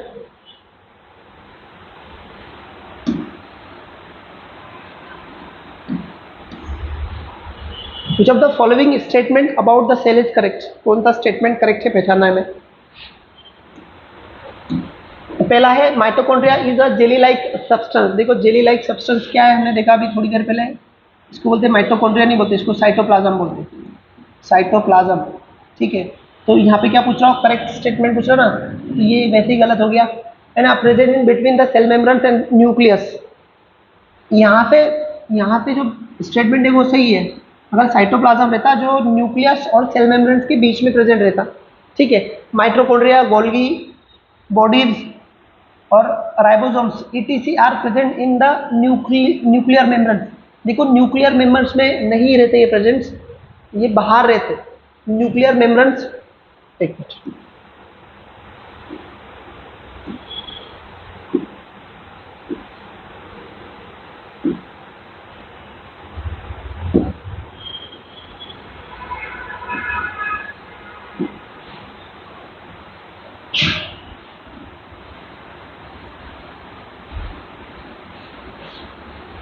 which of the following statement about the cell is correct? कौन सा स्टेटमेंट करेक्ट है, पहचानना है हमें। पहला है mitochondria is a jelly like substance. देखो जेली लाइक सब्सटेंस क्या है, हमने देखा अभी थोड़ी देर पहले। इसको बोलते हैं माइटोकॉन्ड्रिया, नहीं बोलते इसको, साइटोप्लाज्म बोलते हैं, साइटोप्लाज्म। ठीक है, तो यहाँ पे क्या पूछ रहा हूँ, करेक्ट स्टेटमेंट पूछ रहा ना, तो ये वैसे ही गलत हो गया है ना। Present in between the cell membrane and nucleus, यहाँ पे जो स्टेटमेंट है वो सही है। अगर साइटोप्लाज्म रहता जो न्यूक्लियस और सेल मेम्ब्रेन के बीच में प्रेजेंट रहता। ठीक है, माइटोकॉन्ड्रिया, गोल्गी बॉडीज और ribosomes etc are present in the nuclear membrane. देखो न्यूक्लियर मेम्ब्रेन्स में नहीं रहते ये प्रेजेंट्स, ये बाहर रहते न्यूक्लियर मेम्ब्रेन्स। एक मिनट,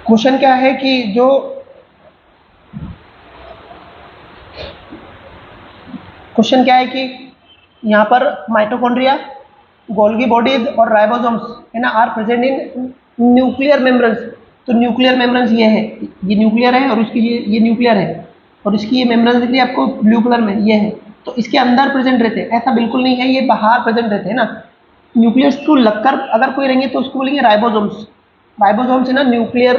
क्वेश्चन क्या है कि जो क्वेश्चन क्या है कि यहाँ पर माइटोकॉन्ड्रिया, गोल्गी बॉडीज और राइबोसोम्स है ना are present in nuclear membranes. तो न्यूक्लियर मेम्ब्रेन्स ये है, ये न्यूक्लियर है और उसकी ये न्यूक्लियर है, और इसकी ये मेम्ब्रेन्स दिख रही है आपको ब्लू कलर में, ये है। तो इसके अंदर प्रेजेंट रहते हैं, ऐसा बिल्कुल नहीं है ये बाहर प्रेजेंट रहते हैं ना। न्यूक्लियस को लगकर अगर कोई रहेंगे तो उसको बोलेंगे राइबोसोम्स। राइबोसोम्स है ना न्यूक्लियर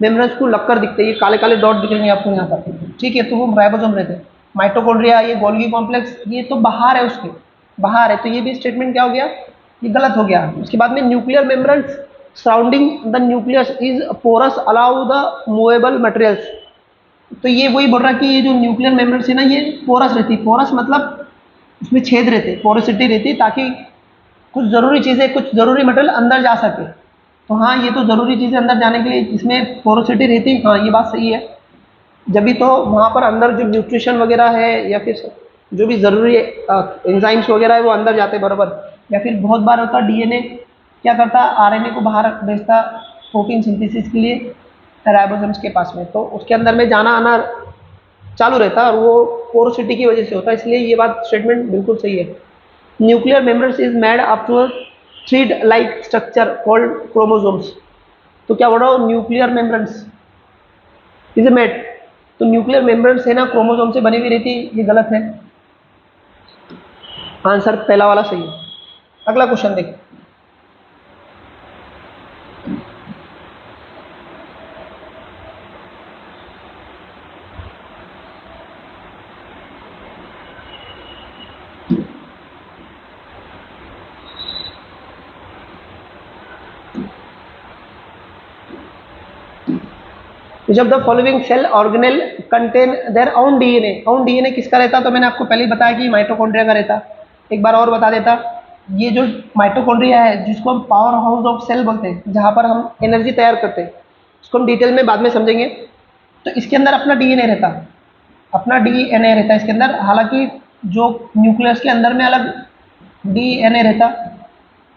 मेम्ब्रेन्स को लगकर दिखते हैं, ये काले काले डॉट दिखेंगे आपको यहाँ पर। ठीक है, तो वो राइबोसोम रहते हैं। माइटोकॉन्ड्रिया, ये गोल्गी कॉम्प्लेक्स, ये तो बाहर है, उसके बाहर है, तो ये भी स्टेटमेंट क्या हो गया, ये गलत हो गया। उसके बाद में nuclear membranes surrounding the nucleus is porous allow the movable materials. तो ये वही बोल रहा है कि ये जो न्यूक्लियर मेम्ब्रेन्स है ना ये पोरस रहती है। पोरस मतलब उसमें छेद रहते, पोरोसिटी रहती, ताकि कुछ ज़रूरी चीज़ें, कुछ ज़रूरी मटेरियल अंदर जा सके। तो हाँ, ये तो ज़रूरी चीज़ें अंदर जाने के लिए इसमें पोरोसिटी रहती, हाँ ये बात सही है। जब भी तो वहाँ पर अंदर जो न्यूट्रिशन वगैरह है या फिर जो भी ज़रूरी एंजाइम्स वगैरह है वो अंदर जाते बराबर। या फिर बहुत बार होता डीएनए क्या करता, आरएनए को बाहर भेजता प्रोटीन सिंथेसिस के लिए राइबोसोम्स के पास में, तो उसके अंदर में जाना आना चालू रहता है और वो पोरोसिटी की वजह से होता है, इसलिए ये बात स्टेटमेंट बिल्कुल सही है। Nuclear membranes is made up to thread like structure called chromosomes. तो क्या बोल रहा हूँ, न्यूक्लियर मेम्ब्रेन्स इज मेड, तो न्यूक्लियर मेम्ब्रेन्स है ना क्रोमोसोम से बनी हुई रहती, ये गलत है। आंसर पहला वाला सही है। अगला क्वेश्चन देखिए, जब the following cell organelle contain their own DNA. Own DNA किसका रहता, तो मैंने आपको पहले ही बताया कि माइटोकॉन्ड्रिया का रहता। एक बार और बता देता, ये जो माइटोकॉन्ड्रिया है जिसको हम पावर हाउस ऑफ सेल बोलते हैं, जहाँ पर हम एनर्जी तैयार करते हैं, उसको हम डिटेल में बाद में समझेंगे। तो इसके अंदर अपना डीएनए रहता, अपना डीएनए रहता है इसके अंदर। हालांकि जो न्यूक्लियस के अंदर में अलग डीएनए रहता,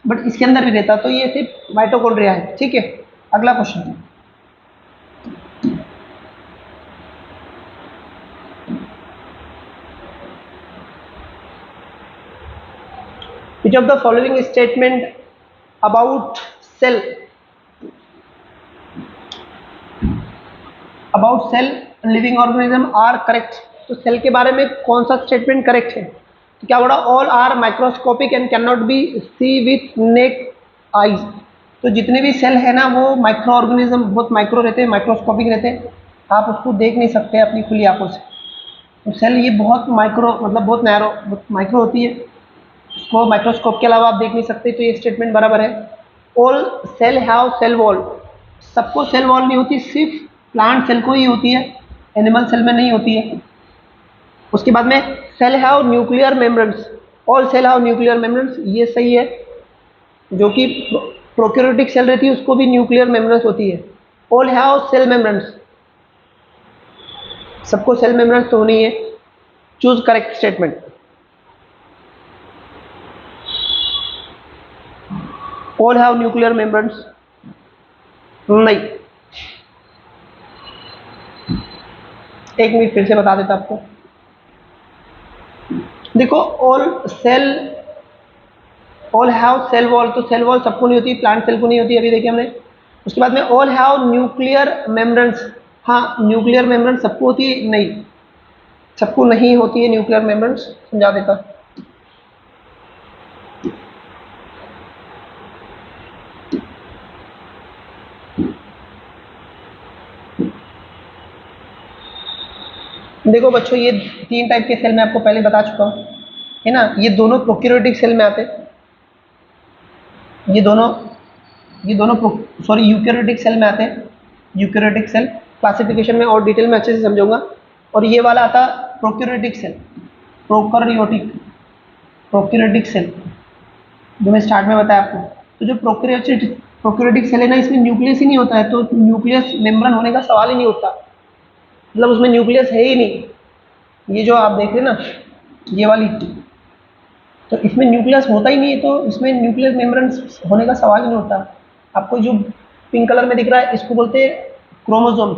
बट इसके अंदर भी रहता, तो ये सिर्फ माइटोकॉन्ड्रिया है। ठीक है, अगला question, which of the following statement about cell living organism are correct. तो सेल के बारे में कौन सा स्टेटमेंट करेक्ट है, तो क्या बोला, all are microscopic and can not be see with naked eyes. तो जितने भी सेल है ना वो माइक्रो ऑर्गेनिज्म, बहुत माइक्रो रहते हैं, माइक्रोस्कोपिक रहते हैं, आप उसको देख नहीं सकते अपनी खुली आंखों से। तो सेल ये बहुत माइक्रो, मतलब बहुत नैरो, बहुत माइक्रो होती है, उसको माइक्रोस्कोप के अलावा आप देख नहीं सकते, तो ये स्टेटमेंट बराबर है। All cell have cell wall, सबको सेल वॉल नहीं होती, सिर्फ प्लांट सेल को ही होती है, एनिमल सेल में नहीं होती है। उसके बाद में cell have nuclear membranes, all cell have nuclear membranes, ये सही है। जो कि प्रोकैरियोटिक सेल रहती है उसको भी न्यूक्लियर मेम्ब्रेन्स होती है। ऑल हैव सेल मेम्ब्रेन्स, सबको सेल मेम्ब्रेन्स तो होनी है। Choose correct statement. All have nuclear membranes, नहीं। एक मिनट फिर से बता देता आपको। देखो all cell all have cell wall, तो सेल वॉल सबको नहीं होती, प्लांट सेल को नहीं होती, अभी देखिए हमने। उसके बाद में ऑल हैव न्यूक्लियर मेम्ब्रेन्स, हाँ न्यूक्लियर मेम्ब्रेन सबको होती है, नहीं सबको नहीं होती है न्यूक्लियर मेम्ब्रेन्स, समझा देता। देखो बच्चों, ये 3 टाइप के सेल मैं आपको पहले बता चुका हूँ, है ना। ये दोनों प्रोक्यूरेटिक सेल में आते, ये दोनों सॉरी यूकैरियोटिक सेल में आते हैं। यूकैरियोटिक सेल क्लासिफिकेशन में और डिटेल में अच्छे से समझाऊंगा। और ये वाला आता prokaryotic cell, prokaryotic prokaryotic cell, जो मैं स्टार्ट में बताया आपको। तो जो प्रोक्यूरेटिक सेल है ना, इसमें न्यूक्लियस ही नहीं होता है, तो न्यूक्लियस मेम्ब्रेन होने का सवाल ही नहीं उठता, मतलब उसमें न्यूक्लियस है ही नहीं। ये जो आप देख रहे हैं ना, ये वाली, तो इसमें न्यूक्लियस होता ही नहीं है, तो इसमें न्यूक्लियस मेम्ब्रेन होने का सवाल ही नहीं होता। आपको जो पिंक कलर में दिख रहा है, इसको बोलते हैं क्रोमोसोम।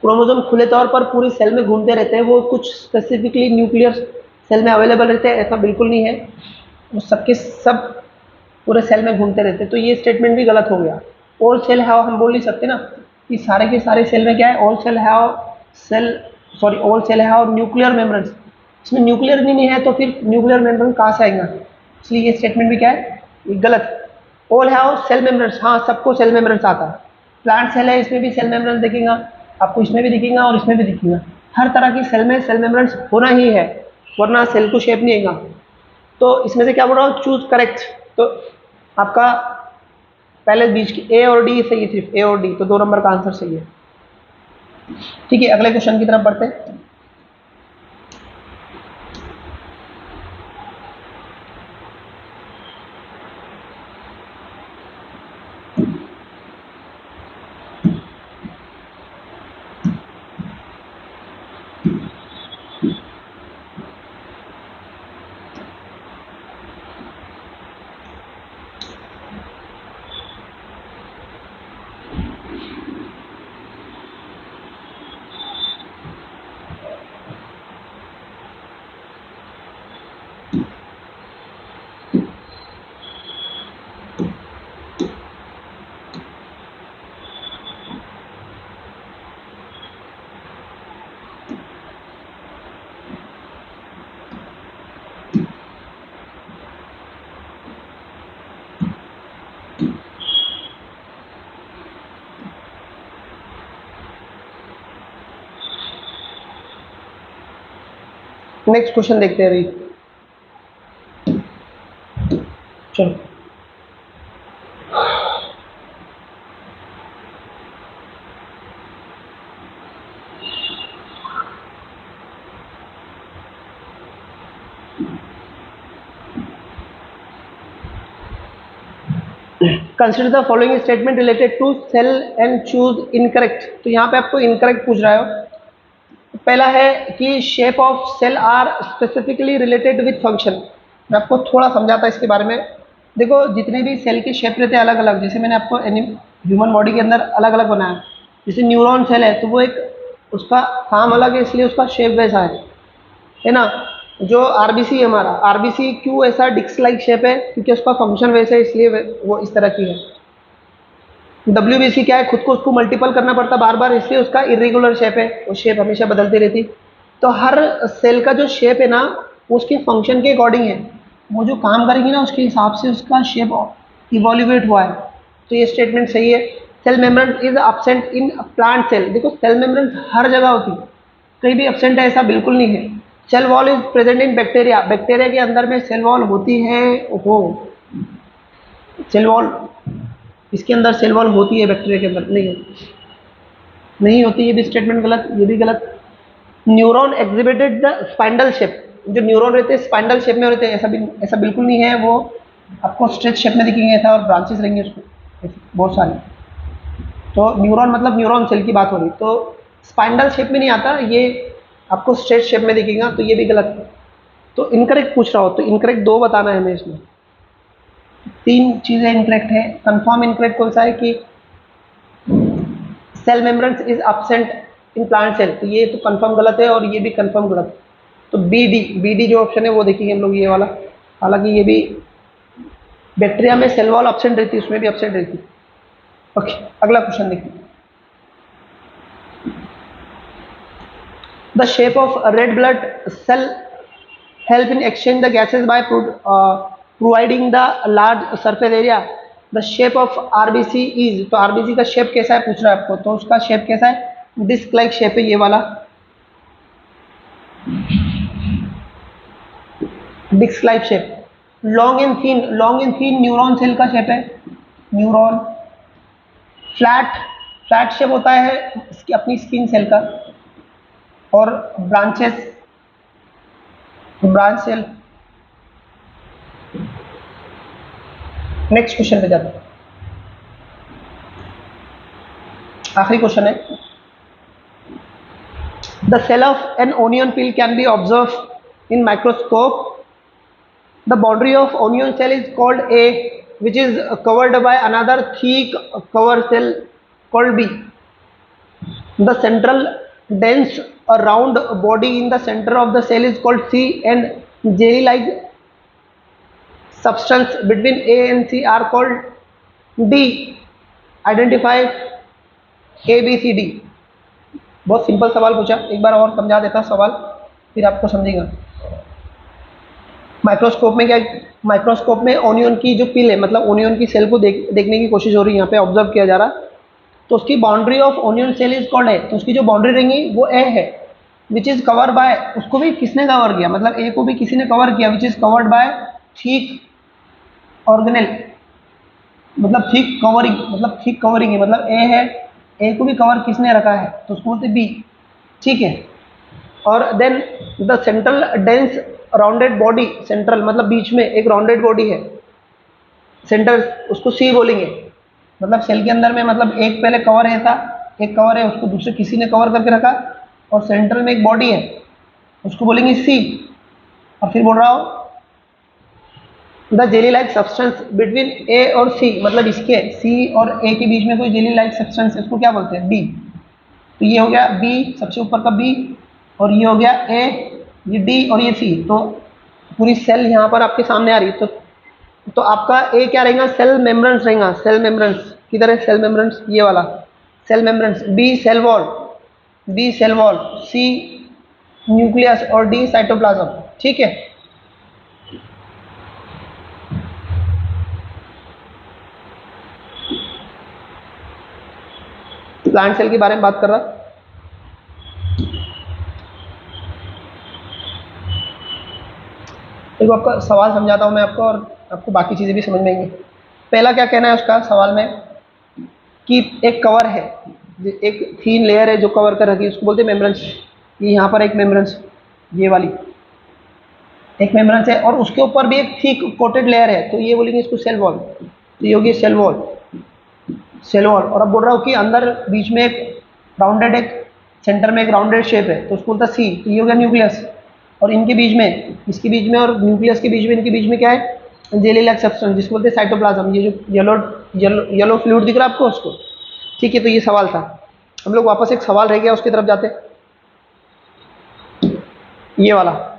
क्रोमोसोम खुले तौर पर पूरे सेल में घूमते रहते हैं, वो कुछ स्पेसिफिकली न्यूक्लियर सेल में अवेलेबल रहते हैं, ऐसा बिल्कुल नहीं है। वो सबके सब पूरे सेल में घूमते रहते हैं, तो ये स्टेटमेंट भी गलत हो गया। ऑल सेल हैव हम बोल नहीं सकते ना कि सारे के सारे सेल में क्या है, all cell have cell, sorry all cell have nuclear membrane. इसमें न्यूक्लियर नहीं है, तो फिर न्यूक्लियर मेम्ब्रेन कहाँ से आएगा, इसलिए ये स्टेटमेंट भी क्या है, ये गलत। ऑल हैव सेल मेम्ब्रेन्स, हाँ सबको सेल मेम्ब्रेन्स आता है। प्लांट सेल है, इसमें भी सेल मेम्ब्रेन्स दिखेगा आपको, इसमें भी दिखेगा और इसमें भी दिखेगा। हर तरह की सेल में सेल मेम्ब्रेन्स होना ही है, वरना सेल को शेप नहीं आएगा। तो इसमें से क्या बोल रहा हूँ, चूज करेक्ट। तो आपका पहले बीच की ए और डी सही है, सिर्फ ए और डी, तो 2 नंबर का आंसर सही है। ठीक है, अगले क्वेश्चन की तरफ बढ़ते हैं। नेक्स्ट क्वेश्चन देखते हैं अभी, चलो। Consider the following statement related to cell and choose incorrect. तो यहाँ पे आपको इनकरेक्ट पूछ रहा है। पहला है कि shape of cell are specifically related with function. मैं आपको थोड़ा समझाता इसके बारे में। देखो, जितने भी सेल के शेप रहते हैं अलग अलग, जैसे मैंने आपको ह्यूमन बॉडी के अंदर अलग अलग बनाया। जैसे न्यूरॉन सेल है, तो वो एक उसका काम अलग है, इसलिए उसका शेप वैसा है ना। जो आरबीसी है हमारा, आरबीसी क्यों ऐसा डिस्क लाइक शेप है, क्योंकि उसका फंक्शन वैसे है, इसलिए वो इस तरह की है। डब्ल्यूबीसी क्या है, खुद को उसको मल्टीपल करना पड़ता बार बार, इसलिए उसका इरेगुलर शेप है, वो शेप हमेशा बदलती रहती। तो हर सेल का जो शेप है ना, वो उसके फंक्शन के अकॉर्डिंग है, वो जो काम करेगी ना उसके हिसाब से उसका शेप इवोल्यूएट हुआ है। तो ये स्टेटमेंट सही है। Cell membrane is absent in plant cell. देखो, सेल मेम्ब्रेन हर जगह होती है, कहीं भी एब्सेंट है ऐसा बिल्कुल नहीं है। Cell wall is present in bacteria. Bacteria के अंदर में सेल वॉल होती है, हो सेल वॉल, इसके अंदर सेल वॉल होती है, बैक्टीरिया के अंदर नहीं होती, नहीं होती। ये भी स्टेटमेंट गलत, ये भी गलत। Neuron exhibited the spindle shape. जो न्यूरॉन रहते हैं स्पाइंडल शेप में रहते हैं, ऐसा बिल्कुल नहीं है। वो आपको स्ट्रेच शेप में दिखेंगे ऐसा, और ब्रांचेस रहेंगे उसको बहुत सारे। तो न्यूरॉन मतलब न्यूरॉन सेल की बात हो रही, तो स्पाइंडल शेप में नहीं आता, ये आपको स्ट्रेच शेप में दिखेगा, तो ये भी गलत है। तो इनकरेक्ट पूछ रहा हो, तो इनकरेक्ट 2 बताना है हमें इसमें। 3 चीज़ें इनकरेक्ट है। कंफर्म इनकरेक्ट कौन सा है कि cell membrane is absent in plant cell, तो ये तो कंफर्म गलत है, और ये भी कंफर्म गलत है। तो बी डी जो ऑप्शन है वो देखेंगे हम लोग, ये वाला। हालांकि ये भी बैक्टीरिया में सेल वॉल एब्सेंट रहती है, उसमें भी एब्सेंट रहती है। ओके, अगला क्वेश्चन देखिए। The shape of red blood cell help in exchange the gases by providing the large surface area. The shape of RBC is, तो RBC का शेप कैसा है पूछ रहा है आपको, तो उसका शेप कैसा है, डिस्क लाइक शेप है ये वाला, disc like shape. Long and thin neuron cell का शेप है, न्यूरॉन। फ्लैट शेप होता है इसकी अपनी स्किन सेल का, और branches, branch cell. Next question पे जाते हैं, आखिरी क्वेश्चन है। The cell of an onion peel can be observe in microscope. The boundary of onion cell is called A, which is covered by another thick cover cell called B. The central dense a round body in the center of the cell is called C, and jelly like substance between A and C are called D. Identify A B C D। बहुत simple सवाल पूछा, एक बार और समझा देता सवाल फिर आपको समझेगा। माइक्रोस्कोप में क्या, माइक्रोस्कोप में ओनियन की जो पिल है, मतलब ओनियन की सेल को देखने की कोशिश हो रही है, यहाँ पे ऑब्जर्व किया जा रहा, तो उसकी boundary of onion cell is called है, तो उसकी जो बाउंड्री रहेंगी वो ए है, विच इज कवर बाय, उसको भी किसने कवर किया, मतलब ए को भी किसी ने कवर किया, विच is covered bye thick organelle, मतलब थिक कवरिंग, मतलब थिक कवरिंग है, मतलब ए है, ए को भी कवर किसने रखा है, तो उसको बोलते बी, ठीक है। और then the central dense rounded body, central मतलब बीच में एक राउंडेड बॉडी है, सेंटर, उसको सी बोलेंगे, मतलब सेल के अंदर में, मतलब एक पहले कवर है था, एक कवर है, उसको दूसरे किसी ने कवर करके रखा, और सेंट्रल में एक बॉडी है, उसको बोलेंगे सी। और फिर बोल रहा हूँ the jelly like substance between A और सी, मतलब इसके सी और ए के बीच में कोई जेली लाइक सब्सटेंस है, उसको क्या बोलते हैं, बी। तो ये हो गया बी, सबसे ऊपर का बी, और ये हो गया ए, ये डी और ये सी। तो पूरी सेल यहाँ पर आपके सामने आ रही है, तो आपका ए क्या रहेगा, सेल मेम्ब्रेन्स रहेगा, सेल मेम्ब्रेन्स किधर है, सेल मेम्ब्रेन्स ये वाला cell membranes, B cell wall, B cell wall, C nucleus और डी साइटोप्लाज्म, ठीक है। प्लांट सेल के बारे में बात कर रहा, देखो आपका सवाल समझाता हूँ मैं आपको, और आपको बाकी चीज़ें भी समझ में आएंगी। पहला क्या कहना है उसका सवाल में, कि एक कवर है, एक थीन लेयर है जो कवर कर रखी है, उसको बोलते हैं मेम्ब्रेन्स। ये यहाँ पर एक मेम्ब्रेन्स, ये वाली एक मेम्ब्रेन्स है, और उसके ऊपर भी एक थिक कोटेड लेयर है, तो ये बोलेंगे इसको सेल वॉल, तो ये होगी सेल वॉल, सेल वॉल। और अब बोल रहा हूँ कि अंदर बीच में एक राउंडेड, एक सेंटर में एक राउंडेड शेप है, तो उसको बोलता है सी, तो ये हो गया न्यूक्लियस। और इनके बीच में, इसके बीच में और न्यूक्लियस के बीच में, इनके बीच में क्या है, जेली लाइक सब्सटेंस, जिसको बोलते हैं साइटोप्लाज्म। ये जो येलो फ्लूइड दिख रहा है आपको, उसको, ठीक है। तो ये सवाल था, हम लोग वापस एक सवाल रह गया उसकी तरफ जाते, ये वाला।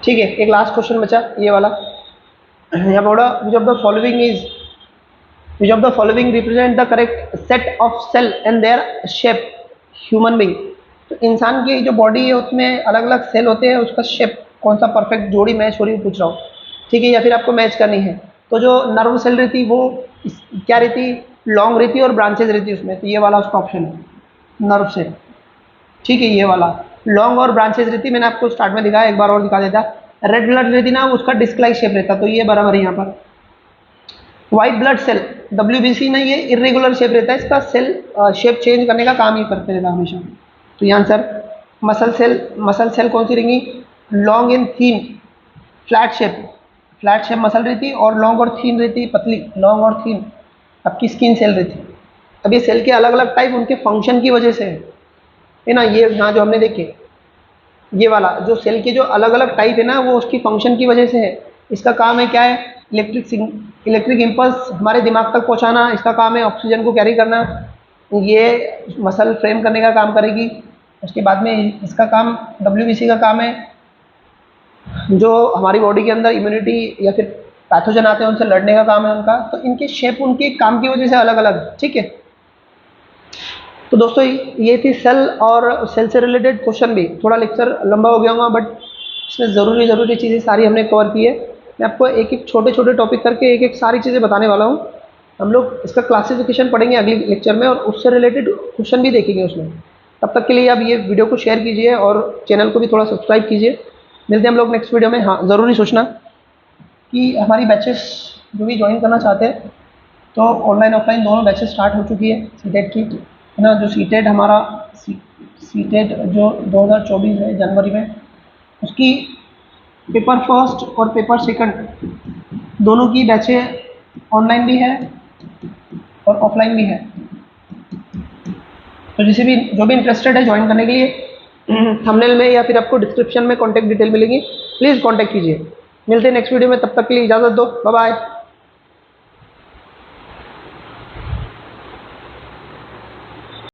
ठीक है, एक लास्ट क्वेश्चन बचा ये वाला, यहाँ बोला which of the following is, which of the following represent the correct set of cell and their shape, human being. तो इंसान की जो बॉडी है उसमें अलग अलग सेल होते हैं, उसका शेप कौन सा परफेक्ट जोड़ी मैच हो रही है पूछ रहा हूँ, ठीक है, या फिर आपको मैच करनी है। तो जो नर्व सेल रहती वो क्या रहती, लॉन्ग रहती और ब्रांचेज रहती उसमें, तो ये वाला उसका ऑप्शन है, नर्व सेल, ठीक है। ये वाला लॉन्ग और ब्रांचेज रहती, मैंने आपको स्टार्ट में दिखाया, एक बार और दिखा देता। रेड ब्लड रहती ना, उसका डिस्क लाइक शेप रहता, तो ये बराबर है यहाँ पर। व्हाइट ब्लड सेल WBC में ये इरेगुलर शेप रहता है, इसका सेल शेप चेंज करने का काम ही करते रहता हमेशा, तो ये आंसर मसल सेल कौन सी रहेंगी? Long and thin, flat shape muscle रहती है, और लॉन्ग और थीन रहती है, पतली, लॉन्ग और थीन आपकी स्किन सेल रहती है। अब ये सेल के अलग अलग टाइप उनके फंक्शन की वजह से है ना। ये यहाँ जो हमने देखे, ये वाला जो सेल के जो अलग अलग टाइप है ना, वो उसकी फंक्शन की वजह से है। इसका काम है क्या है? इलेक्ट्रिक इम्पल्स हमारे दिमाग तक पहुंचाना, इसका काम है ऑक्सीजन को कैरी करना, ये मसल फ्रेम करने का काम करेगी। उसके बाद में इसका काम, WBC का काम है जो हमारी बॉडी के अंदर इम्यूनिटी या फिर पैथोजन आते हैं उनसे लड़ने का काम है उनका। तो इनके शेप उनके काम की वजह से अलग अलग, ठीक है। तो दोस्तों ये थी सेल, और सेल से रिलेटेड क्वेश्चन भी। थोड़ा लेक्चर लंबा हो गया होगा, बट इसमें ज़रूरी चीज़ें सारी हमने कवर की है। मैं आपको एक एक छोटे छोटे टॉपिक करके एक एक सारी चीज़ें बताने वाला हूँ। हम लोग इसका क्लासिफिकेशन पढ़ेंगे अगले लेक्चर में, और उससे रिलेटेड क्वेश्चन भी देखेंगे उसमें। तब तक के लिए आप ये वीडियो को शेयर कीजिए और चैनल को भी थोड़ा सब्सक्राइब कीजिए। मिलते हैं हम लोग नेक्स्ट वीडियो में। हाँ, ज़रूरी सोचना कि हमारी बैचेस जो भी ज्वाइन करना चाहते हैं, तो ऑनलाइन ऑफलाइन दोनों बैचेस स्टार्ट हो चुकी है सीटेट की, है ना। जो सीटेट हमारा सीटेट जो 2024 है जनवरी में, उसकी पेपर फर्स्ट और पेपर सेकंड दोनों की बैचें ऑनलाइन भी है और ऑफलाइन भी है। तो जो भी इंटरेस्टेड है ज्वाइन करने के लिए, थंबनेल में या फिर आपको डिस्क्रिप्शन में कॉन्टैक्ट डिटेल मिलेगी, प्लीज़ कॉन्टैक्ट कीजिए। मिलते हैं नेक्स्ट वीडियो में, तब तक के लिए इजाज़त दो, बाय बाय।